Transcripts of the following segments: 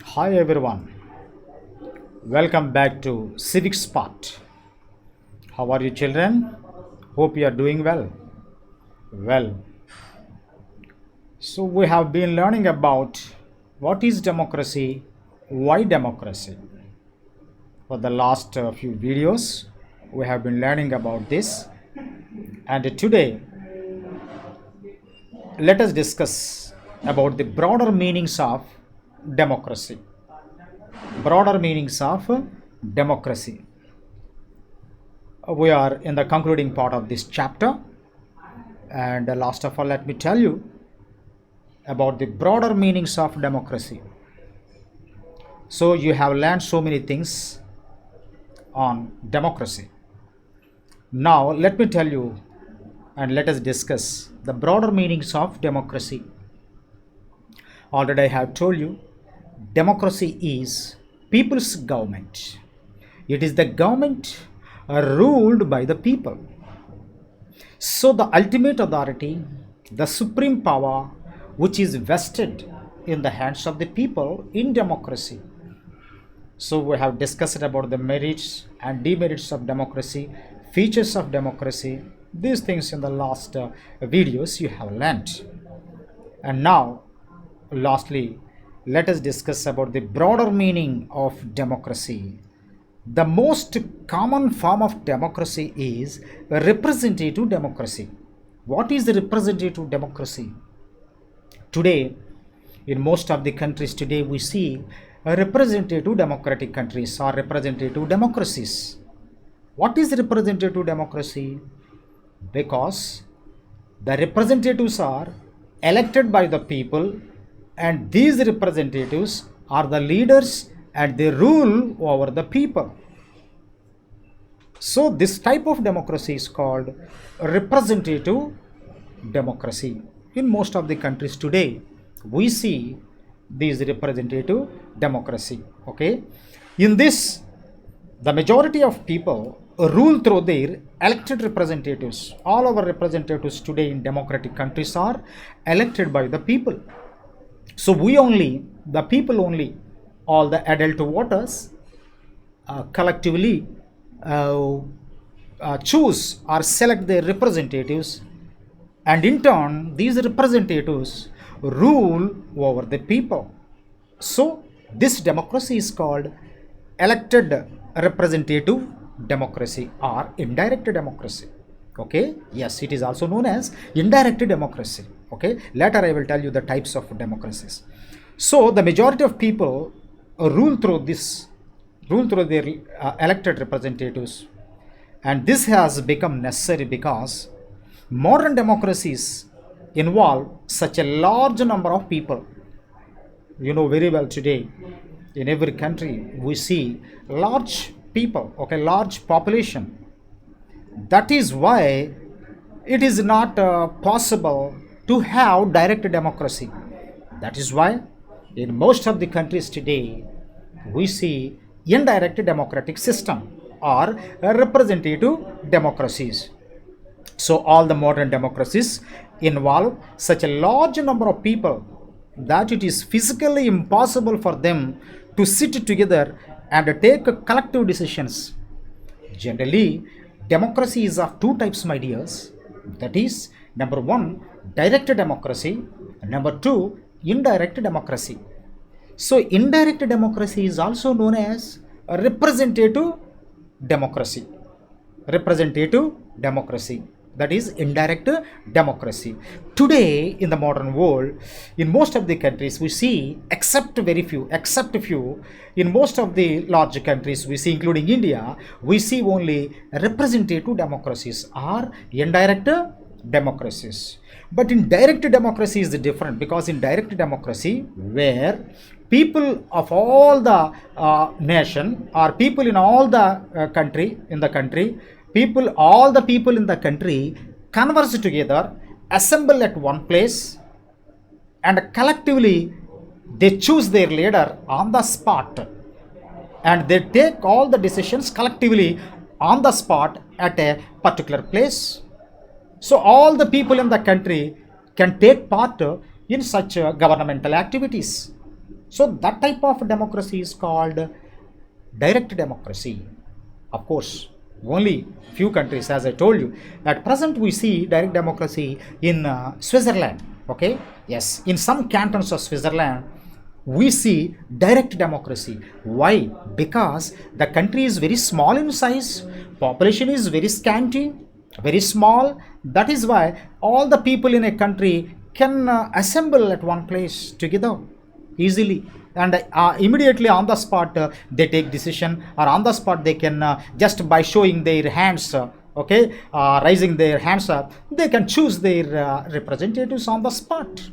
Hi everyone, welcome back to Civics Part. How are you children? Hope you are doing well. Well, so we have been learning about what is democracy, why democracy. For the last few videos, we have been learning about this, and today let us discuss about the broader meanings of democracy. Broader meanings of democracy. We are in the concluding part of this chapter, and last of all, let me tell you about the broader meanings of democracy. So, you have learned so many things on democracy. Now, let me tell you and let us discuss the broader meanings of democracy. Already, I have told you democracy is people's government. It is the government ruled by the people. So, the ultimate authority, the supreme power, which is vested in the hands of the people in democracy. So, we have discussed about the merits and demerits of democracy, features of democracy. These things in the last videos you have learned. And now, lastly, let us discuss about the broader meaning of democracy. The most common form of democracy is representative democracy. What is the representative democracy? Today, in most of the countries today, we see representative democratic countries or representative democracies. What is representative democracy? Because the representatives are elected by the people, and these representatives are the leaders and they rule over the people. So this type of democracy is called representative democracy. In most of the countries today, we see this representative democracy. Okay, in this, the majority of people rule through their elected representatives. All our representatives today in democratic countries are elected by the people. So we only, the people only, all the adult voters collectively choose or select their representatives, and in turn these representatives rule over the people. So this democracy is called elected representative democracy or indirect democracy. Okay, yes, it is also known as indirect democracy. Okay, later I will tell you the types of democracies. So the majority of people rule through their elected representatives, and this has become necessary because modern democracies involve such a large number of people. You know very well, today in every country we see large people, okay, large population. That is why it is not possible to have direct democracy. That is why in most of the countries today we see indirect democratic system or representative democracies. So all the modern democracies involve such a large number of people that it is physically impossible for them to sit together and take collective decisions. Generally, democracy is of two types, my dears. That is, number one, direct democracy, number two, indirect democracy. So, indirect democracy is also known as representative democracy. Representative democracy, that is indirect democracy. Today in the modern world, in most of the countries we see, except few, in most of the large countries we see, including India, we see only representative democracies or indirect democracies. But in direct democracy is different, because in direct democracy, where people of all the nation or people in all the country, all the people in the country converse together, assemble at one place, and collectively they choose their leader on the spot, and they take all the decisions collectively on the spot at a particular place. So all the people in the country can take part in such governmental activities. So that type of democracy is called direct democracy. Of course, only few countries, as I told you. At present, we see direct democracy in Switzerland. Okay, yes, in some cantons of Switzerland, we see direct democracy. Why? Because the country is very small in size, population is very scanty, very small. That is why all the people in a country can assemble at one place together easily, and immediately on the spot they take decision, or on the spot they can just by showing their hands, raising their hands up, they can choose their representatives on the spot,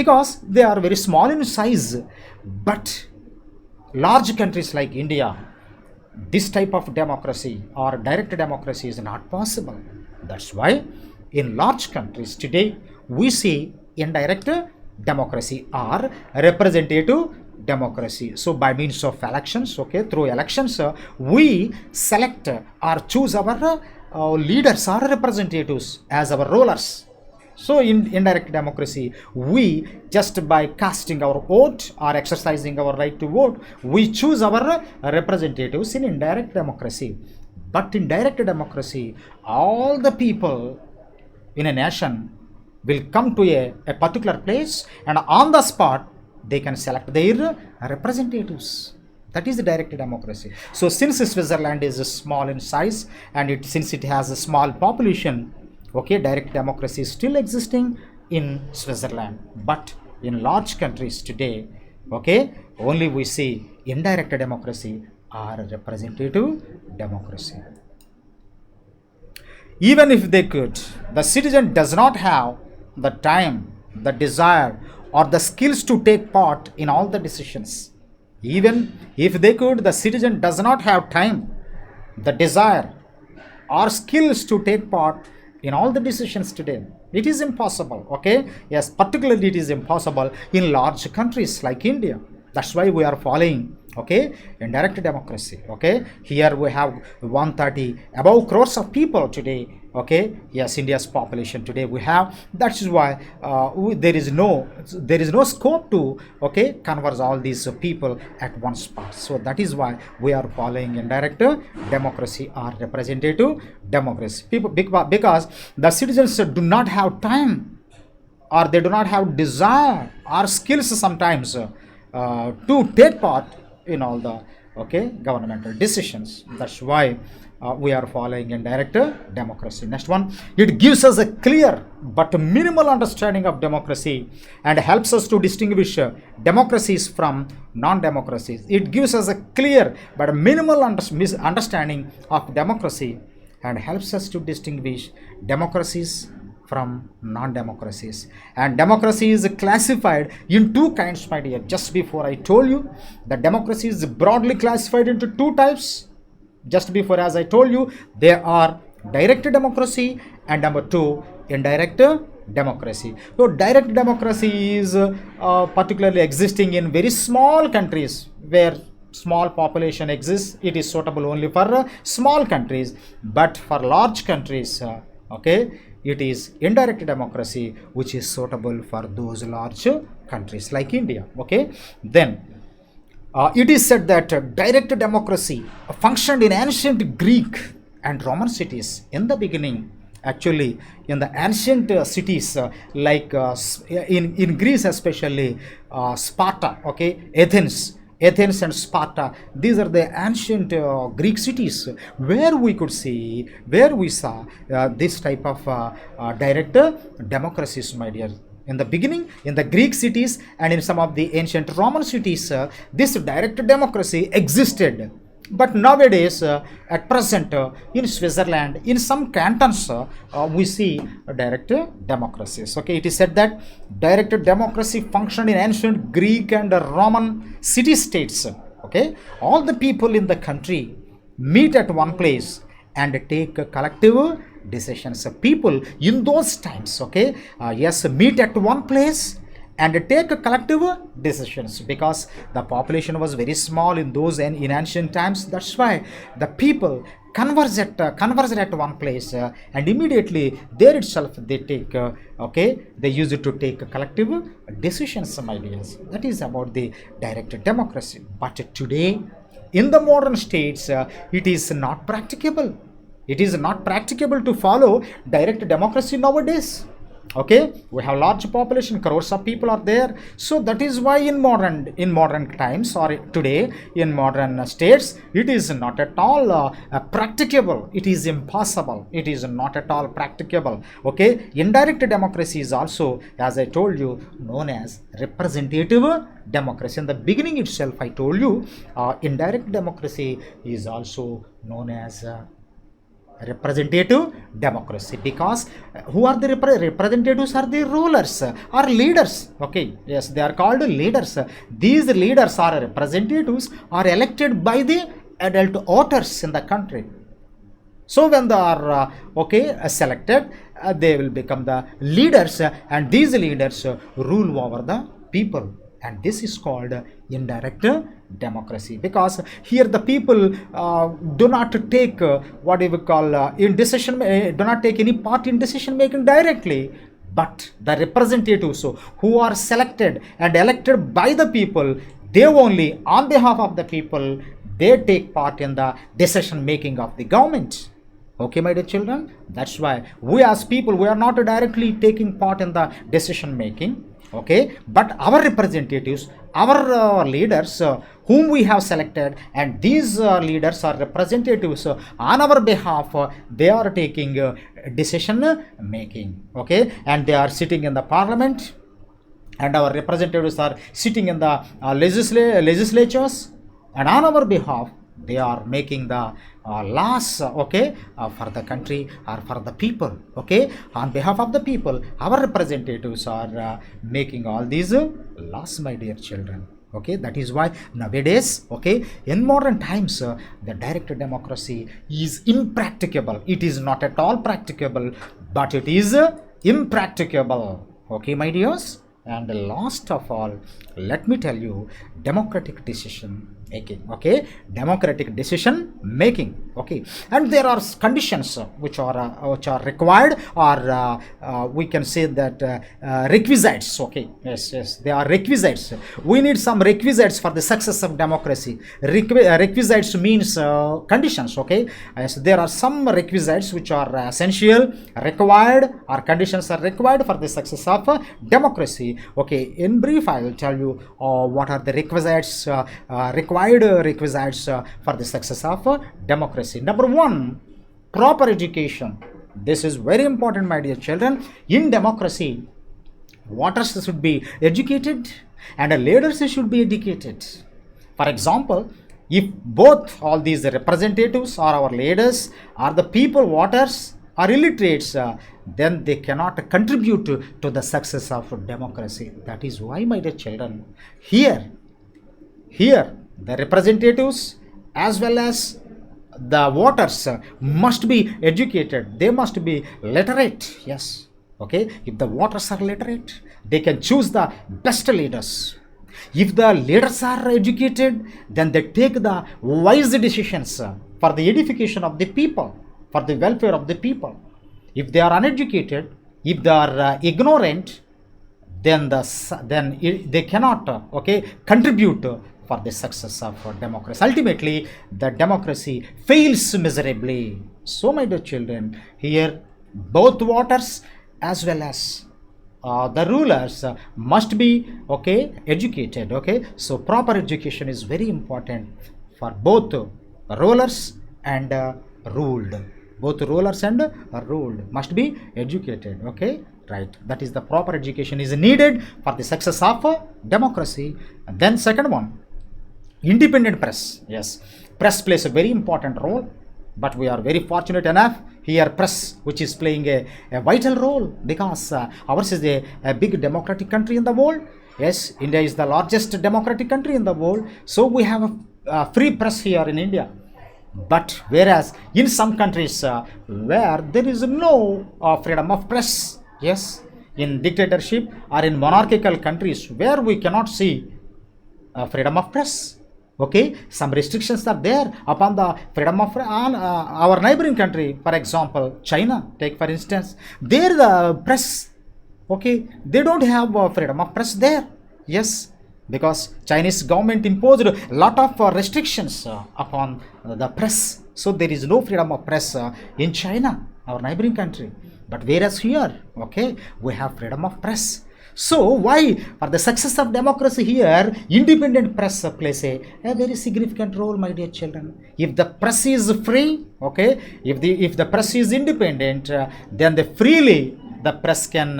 because they are very small in size. But large countries like India, this type of democracy or direct democracy is not possible. That's why in large countries today we see indirect democracy or representative democracy. So by means of elections, through elections, we select or choose our leaders or representatives as our rulers. So in indirect democracy, we just by casting our vote or exercising our right to vote, we choose our representatives in indirect democracy. But in direct democracy, all the people in a nation will come to a particular place, and on the spot they can select their representatives. That is the direct democracy. So since Switzerland is small in size, and since it has a small population, direct democracy is still existing in Switzerland. But in large countries today, only we see indirect democracy or representative democracy. Even if they could, the citizen does not have the time, the desire, or the skills to take part in all the decisions. Even if they could, the citizen does not have time, the desire, or skills to take part in all the decisions today. It is impossible. Yes, particularly it is impossible in large countries like India. That's why we are following indirect democracy. Here we have 130 above crores of people today. Yes, India's population today we have. That is why there is no scope to converge all these people at one spot. So that is why we are following indirect democracy or representative democracy. Because the citizens do not have time, or they do not have desire or skills sometimes to take part in all the governmental decisions. That's why we are following indirect democracy. Next one, it gives us a clear but minimal understanding of democracy and helps us to distinguish democracies from non-democracies. It gives us a clear but minimal understanding of democracy and helps us to distinguish democracies from non-democracies. And democracy is classified in two kinds, my dear. Just before I told you that democracy is broadly classified into two types. Just before, as I told you, there are direct democracy and number two, indirect democracy. So direct democracy is particularly existing in very small countries where small population exists. It is suitable only for small countries, but for large countries, it is indirect democracy which is suitable for those large countries like India. Then it is said that direct democracy functioned in ancient Greek and Roman cities in the beginning. Actually, in the ancient cities like in Greece especially, Sparta, Athens and Sparta, these are the ancient Greek cities where we saw this type of direct democracies, my dear. In the beginning, in the Greek cities and in some of the ancient Roman cities, this direct democracy existed. But nowadays, at present, in Switzerland, in some cantons, we see direct democracies. It is said that direct democracy functioned in ancient Greek and Roman city-states. All the people in the country meet at one place and take collective decisions. People in those times, meet at one place and take collective decisions, because the population was very small in those and in ancient times. That's why the people converge at one place, and immediately there itself they take they use it to take collective decisions, my dears. That is about the direct democracy. But today in the modern states, it is not practicable. It is not practicable to follow direct democracy nowadays. Okay, we have large population, crores of people are there. So that is why in modern times, or today in modern states, it is not at all practicable. It is impossible. It is not at all practicable. Okay, indirect democracy is also, as I told you, known as representative democracy. In the beginning itself I told you, indirect democracy is also known as representative democracy, because who are the representatives? Are the rulers or leaders. Okay, yes, they are called leaders. These leaders are representatives, are elected by the adult voters in the country. So when they are selected, they will become the leaders, and these leaders rule over the people, and this is called indirect democracy, because here the people do not take what we call do not take any part in decision making directly, but the representatives who are selected and elected by the people, they only on behalf of the people, they take part in the decision making of the government. Okay, my dear children, that's why we as people, we are not directly taking part in the decision making. Okay, but our representatives, our leaders whom we have selected, and these leaders are representatives on our behalf, they are taking decision making. Okay, and they are sitting in the parliament, and our representatives are sitting in the legislatures, and on our behalf they are making the laws, for the country or for the people. Okay, on behalf of the people, our representatives are making all these laws, my dear children. Okay, that is why nowadays, in modern times, the direct democracy is impracticable. It is not at all practicable, but it is impracticable. Okay, my dears. And last of all, let me tell you, democratic decision making. Okay, democratic decision making. Okay, and there are conditions which are required, or we can say that requisites. Okay, yes, they are requisites. We need some requisites for the success of democracy. Requisites means conditions. Okay, yes, there are some requisites which are essential, required, or conditions are required for the success of democracy. Okay, in brief I will tell you what are the requisites, required requisites for the success of democracy. Number one, proper education. This is very important, my dear children. In democracy, voters should be educated and leaders should be educated. For example, if both all these representatives or our leaders are the people voters are illiterates, then they cannot contribute to the success of democracy. That is why, my dear children, here the representatives as well as the voters must be educated. They must be literate. Yes. Okay. If the voters are literate, they can choose the best leaders. If the leaders are educated, then they take the wise decisions for the edification of the people, for the welfare of the people. If they are uneducated, if they are ignorant, then they cannot contribute for the success of democracy. Ultimately, the democracy fails miserably. So, my dear children, here both voters as well as the rulers must be educated. So proper education is very important for both rulers and ruled. Both rulers and ruled must be educated. Right, that is the proper education is needed for the success of democracy. And then second one, independent press. Yes, press plays a very important role, but we are very fortunate enough here press which is playing a vital role, because ours is a big democratic country in the world. Yes, India is the largest democratic country in the world, so we have a free press here in India. But whereas in some countries where there is no freedom of press, yes, in dictatorship or in monarchical countries where we cannot see freedom of press. Okay, some restrictions are there upon the freedom of our neighboring country. For example, China, take for instance, there the press, okay, they don't have freedom of press there. Yes, because Chinese government imposed a lot of restrictions upon the press, so there is no freedom of press in China, our neighboring country. But whereas here, okay, we have freedom of press. So why for the success of democracy here, independent press plays a very significant role, my dear children. If the press is free, okay, if the press is independent, then the press can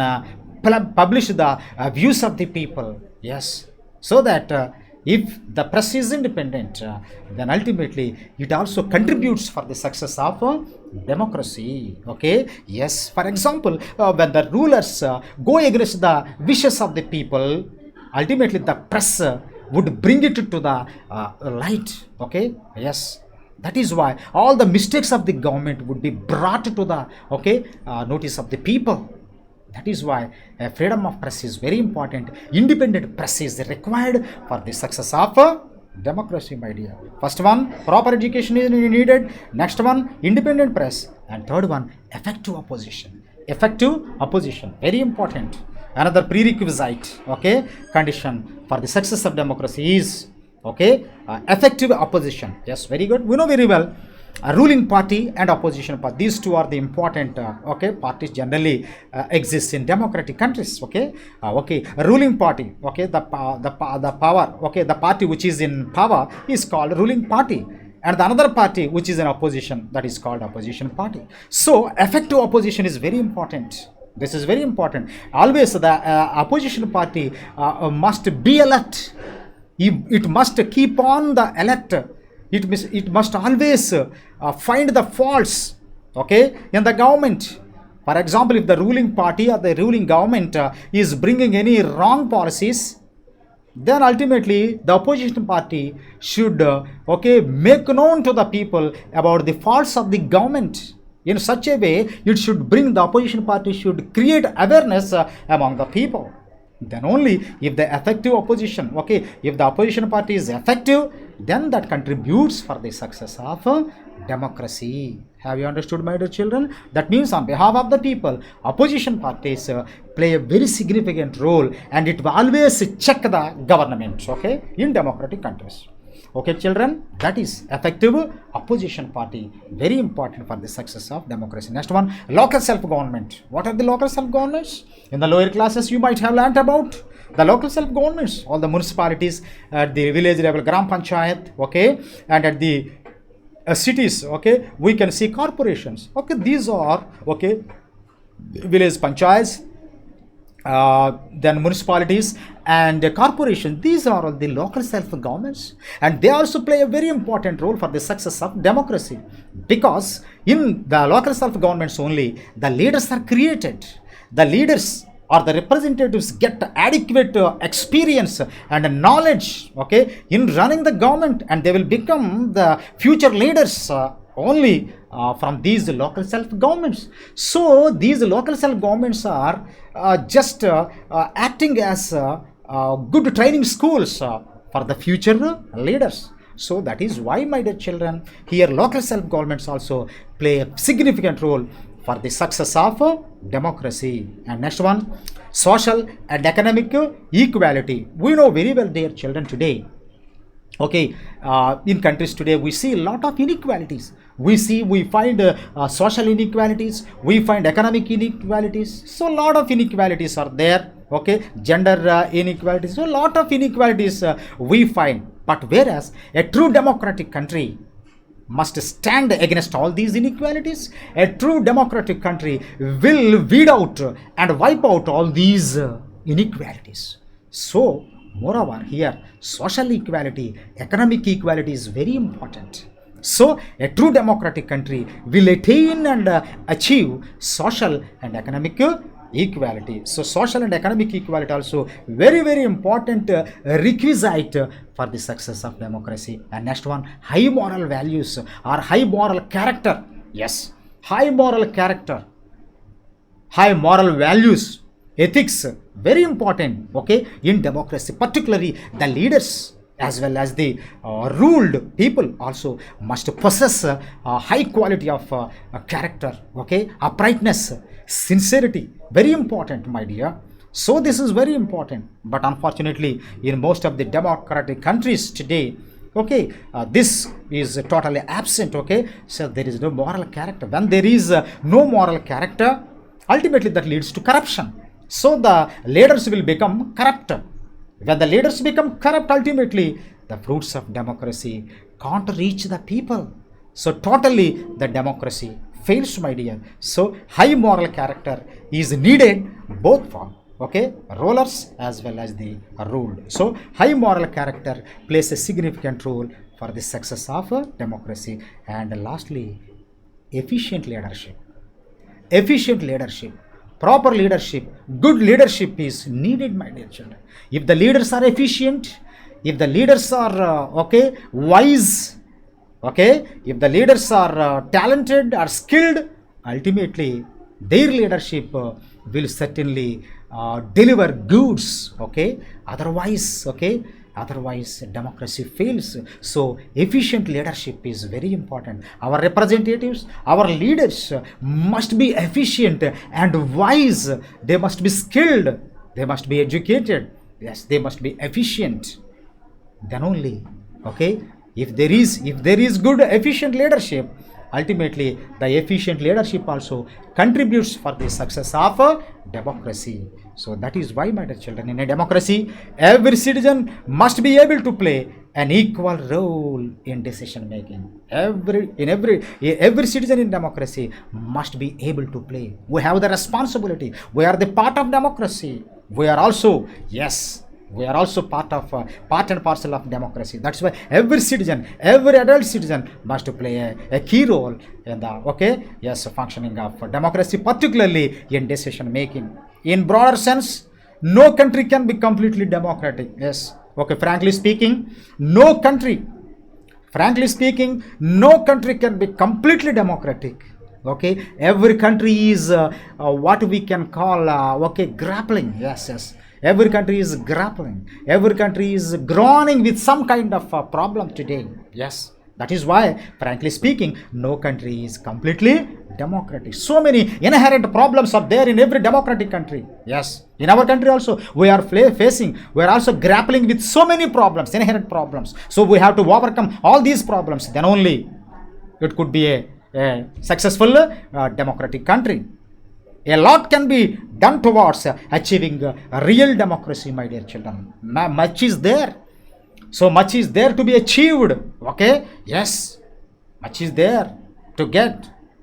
publish the views of the people. Yes, so that if the press is independent, then ultimately it also contributes for the success of democracy. Okay, yes, for example, when the rulers go against the wishes of the people, ultimately the press would bring it to the light. Okay, yes, that is why all the mistakes of the government would be brought to the notice of the people. That is why freedom of press is very important. Independent press is required for the success of democracy, my dear. First one, proper education is needed. Next one, independent press. And third one, effective opposition. Effective opposition, very important. Another prerequisite, okay, condition for the success of democracy is, okay, effective opposition. Yes, very good. We know very well a ruling party and opposition party, these two are the important parties generally exist in democratic countries. A ruling party, the power, the party which is in power is called ruling party, and the another party which is in opposition, that is called opposition party. So effective opposition is very important. This is very important. Always the opposition party must be alert. It must keep on the alert. It must always find the faults, okay, in the government. For example, if the ruling party or the ruling government is bringing any wrong policies, then ultimately the opposition party should make known to the people about the faults of the government. In such a way, it should bring, the opposition party should create awareness among the people. Then only if the effective opposition, if the opposition party is effective, then that contributes for the success of democracy. Have you understood, my dear children? That means on behalf of the people, opposition parties play a very significant role, and it will always check the government, in democratic countries. Okay, children, that is effective opposition party, very important for the success of democracy. Next one, local self-government. What are the local self-governments? In the lower classes, you might have learnt about the local self-governments, all the municipalities at the village level, gram panchayat, and at the cities, we can see corporations. These are, village panchayats, then municipalities and corporations. These are all the local self-governments, and they also play a very important role for the success of democracy, because in the local self-governments only the leaders are created. The leaders or the representatives get adequate experience and knowledge, in running the government, and they will become the future leaders only from these local self-governments. So these local self-governments are just acting as good training schools for the future leaders. So that is why, my dear children, here local self-governments also play a significant role for the success of democracy. And next one, social and economic equality. We know very well, dear children, today, in countries today, we see a lot of inequalities. We find social inequalities, we find economic inequalities. So a lot of inequalities are there, gender inequalities. So a lot of inequalities we find. But whereas a true democratic country must stand against all these inequalities, a true democratic country will weed out and wipe out all these inequalities. So moreover, here social equality, economic equality is very important. So a true democratic country will attain and achieve social and economic equality. So social and economic equality also very, very important requisite for the success of democracy. And next one, high moral values or high moral character. Yes, high moral character, high moral values Ethics, very important, okay, in democracy, particularly the leaders as well as the ruled people also must possess a high quality of character, okay, uprightness, sincerity, very important, my dear. So this is very important, but unfortunately in most of the democratic countries today, okay, this is totally absent, okay. So there is no moral character. When there is no moral character, ultimately that leads to corruption. So the leaders will become corrupt. When the leaders become corrupt, ultimately the fruits of democracy can't reach the people. So totally the democracy fails, my dear. So high moral character is needed both for, okay, rulers as well as the ruled. So high moral character plays a significant role for the success of democracy. And lastly, efficient leadership. Efficient leadership, proper leadership, good leadership is needed, my dear children. If the leaders are efficient, if the leaders are okay, wise, okay, if the leaders are talented or skilled, ultimately their leadership will certainly deliver goods, okay. Otherwise, okay, otherwise democracy fails. So efficient leadership is very important. Our representatives, our leaders must be efficient and wise. They must be skilled, they must be educated, yes, they must be efficient. Then only, okay, if there is good efficient leadership, ultimately the efficient leadership also contributes for the success of democracy. So that is why, my dear children, in a democracy every citizen must be able to play an equal role in decision making. Every citizen in democracy must be able to play. We have the responsibility, we are the part of democracy, we are also, yes, we are also part and parcel of democracy. That's why every citizen, every adult citizen must play a key role in the, okay, yes, functioning of democracy, particularly in decision making. In broader sense, no country can be completely democratic, yes, okay. Frankly speaking, no country can be completely democratic, okay. Every country is what we can call okay, grappling, yes. Every country is grappling, every country is groaning with some kind of problem today, yes. That is why, frankly speaking, no country is completely democratic. So many inherent problems are there in every democratic country, yes. In our country also we are we are also grappling with so many problems, inherent problems. So we have to overcome all these problems, then only it could be a successful democratic country. A lot can be done towards achieving real democracy, my dear children. Much is there. So much is there to be achieved, okay. Yes, much is there to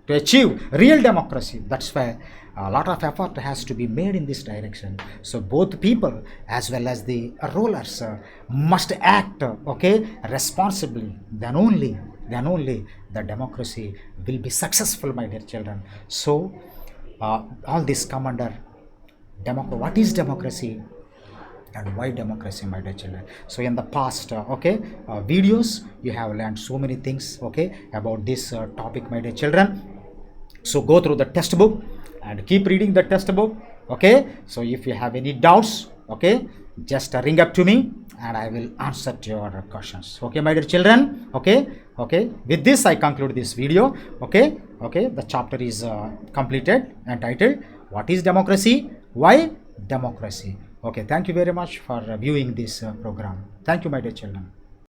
achieve real democracy. That's why a lot of effort has to be made in this direction. So both people as well as the rulers must act, okay, responsibly. Then only the democracy will be successful, my dear children. So all this come under what is democracy and why democracy, my dear children. So in the past okay, videos, you have learned so many things, okay, about this topic, my dear children. So go through the textbook and keep reading the textbook, okay. So if you have any doubts, okay, just ring up to me and I will answer to your questions, okay, my dear children. Okay, with this I conclude this video, okay. The chapter is completed and titled what is democracy, why democracy. Okay, thank you very much for viewing this program. Thank you, my dear children.